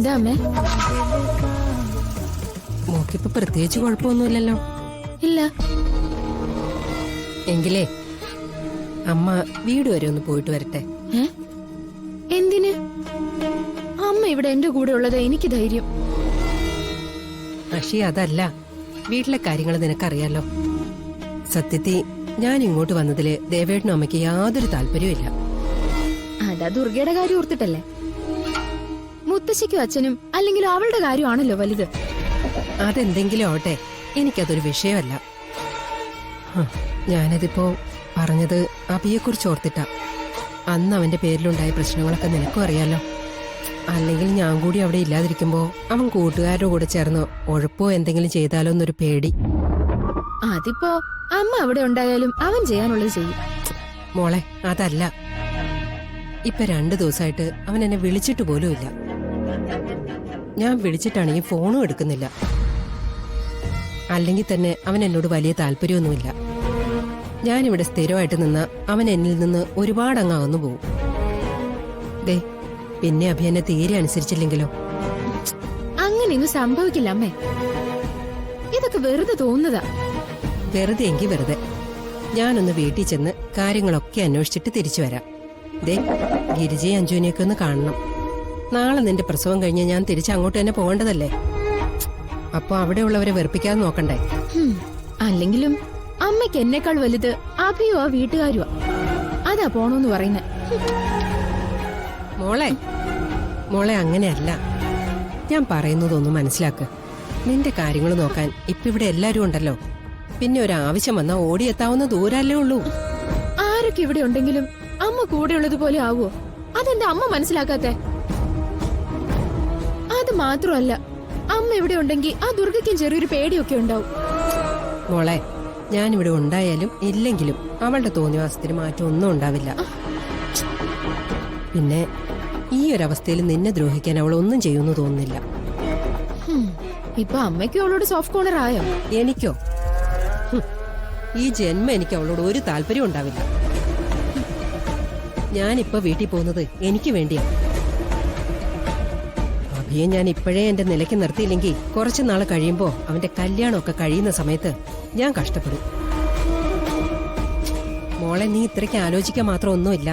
എന്താ അമ്മേ? മോക്കിപ്പോ പ്രത്യേകിച്ച് കുഴപ്പമൊന്നുമില്ലല്ലോ? ഇല്ല. എങ്കിലേ അമ്മ വീട് വരെ ഒന്ന് പോയിട്ട് വരട്ടെ. എന്തിന്? അമ്മ ഇവിടെ എന്റെ കൂടെ ഉള്ളത് എനിക്ക് ധൈര്യം. പക്ഷേ അതല്ല, വീട്ടിലെ കാര്യങ്ങൾ നിനക്കറിയാലോ. സത്യത്തിൽ ഞാൻ ഇങ്ങോട്ട് വന്നതില് ദേവേട്ടനും അമ്മയ്ക്ക് യാതൊരു താല്പര്യമില്ല. അതാ ദുർഗയുടെ കാര്യം ഓർത്തിട്ടല്ലേ? മുത്തശ്ശിക്കും അച്ഛനും അല്ലെങ്കിലും അവളുടെ കാര്യമാണല്ലോ വലുത്. അതെന്തെങ്കിലും ആവട്ടെ, എനിക്കതൊരു വിഷയമല്ല. ഞാനതിപ്പോ പറഞ്ഞത് അഭിയെക്കുറിച്ച് ഓർത്തിട്ടാ. അന്ന് അവന്റെ പേരിലുണ്ടായ പ്രശ്നങ്ങളൊക്കെ നിനക്കും അറിയാലോ. അല്ലെങ്കിൽ ഞാൻ കൂടി അവിടെ ഇല്ലാതിരിക്കുമ്പോ അവൻ കൂട്ടുകാരുടെ കൂടെ ചേർന്ന് ഉഴപ്പോ എന്തെങ്കിലും ചെയ്താലോ എന്നൊരു പേടി. അതിപ്പോ അമ്മ അവിടെ ഉണ്ടായാലും അവൻ ചെയ്യാനുള്ളത് ചെയ്യും. മോളെ, അതല്ല. ഇപ്പൊ 2 ദിവസമായിട്ട് അവൻ എന്നെ വിളിച്ചിട്ട് പോലും ഇല്ല. ഞാൻ വിളിച്ചിട്ടാണെങ്കിൽ ഫോണും എടുക്കുന്നില്ല. അല്ലെങ്കിൽ തന്നെ അവൻ എന്നോട് വലിയ താല്പര്യമൊന്നുമില്ല. ഞാനിവിടെ സ്ഥിരമായിട്ട് നിന്ന അവൻ എന്നിൽ നിന്ന് ഒരുപാട് അങ്ങ് അകന്നു പോകും. ദേ, പിന്നെ അഭി എന്നെ തീരെ അനുസരിച്ചില്ലെങ്കിലോ? അങ്ങനെയൊന്നും സംഭവിക്കില്ല അമ്മേ. ഇതൊക്കെ വെറുതെ തോന്നുന്നതാ. വെറുതെ എങ്കിൽ വെറുതെ. ഞാനൊന്ന് വീട്ടിൽ ചെന്ന് കാര്യങ്ങളൊക്കെ അന്വേഷിച്ചിട്ട് തിരിച്ചു വരാം. ദേ, ഗിരിജയും അഞ്ജുവിനെയൊക്കെ ഒന്ന് കാണണം. നാളെ നിന്റെ പ്രസവം കഴിഞ്ഞ് ഞാൻ തിരിച്ച് അങ്ങോട്ട് തന്നെ പോകേണ്ടതല്ലേ? അപ്പൊ അവിടെയുള്ളവരെ വെറുപ്പിക്കാതെ നോക്കണ്ടേ? അല്ലെങ്കിലും അമ്മയ്ക്ക് എന്നെക്കാൾ വലുത് അഭിയോ ആ വീട്ടുകാരുവാ. അതാ പോണോന്ന് പറയുന്നേ. മോളെ, മോളെ അങ്ങനെയല്ല. ഞാൻ പറയുന്നതൊന്നും മനസ്സിലാക്ക്. നിന്റെ കാര്യങ്ങൾ നോക്കാൻ ഇപ്പൊ ഇവിടെ എല്ലാരും ഉണ്ടല്ലോ. പിന്നെ ഒരു ആവശ്യം വന്നാ ഓടിയെത്താവുന്ന ദൂരല്ലേ ഉള്ളൂ. ആരൊക്കെ ഇവിടെ ഉണ്ടെങ്കിലും അമ്മ കൂടെയുള്ളത് പോലെ ആവോ? അതെന്താ അമ്മ മനസ്സിലാക്കാത്തെ? അത് മാത്രമല്ല, അമ്മ ഇവിടെ ഉണ്ടെങ്കിൽ ആ ദുർഗയ്ക്കും ചെറിയൊരു പേടിയൊക്കെ ഉണ്ടാവും. മോളെ, ഞാനിവിടെ ഉണ്ടായാലും ഇല്ലെങ്കിലും അവളുടെ തോന്നിവാസത്തിന് മാറ്റം ഒന്നും ഉണ്ടാവില്ല. പിന്നെ ഈ ഒരവസ്ഥയിൽ നിന്നെ ദ്രോഹിക്കാൻ അവൾ ഒന്നും ചെയ്യുമെന്ന് തോന്നുന്നില്ല. ഇപ്പൊ അമ്മയ്ക്കും അവളോട് സോഫ്റ്റ് കോർണർ ആയോ? എനിക്കോ? ഈ ജന്മം എനിക്ക് അവളോട് ഒരു താല്പര്യം ഉണ്ടാവില്ല. ഞാനിപ്പോ വീട്ടിൽ പോകുന്നത് എനിക്ക് വേണ്ടിയാ. അഭിയെ ഞാൻ ഇപ്പോഴേ എന്റെ നിലയ്ക്ക് നിർത്തിയില്ലെങ്കിൽ കുറച്ചു നാൾ കഴിയുമ്പോ അവന്റെ കല്യാണമൊക്കെ കഴിയുന്ന സമയത്ത് ഞാൻ കഷ്ടപ്പെടും. മോളെ, നീ ഇത്രയ്ക്ക് ആലോചിക്കാൻ മാത്രം ഒന്നുമില്ല.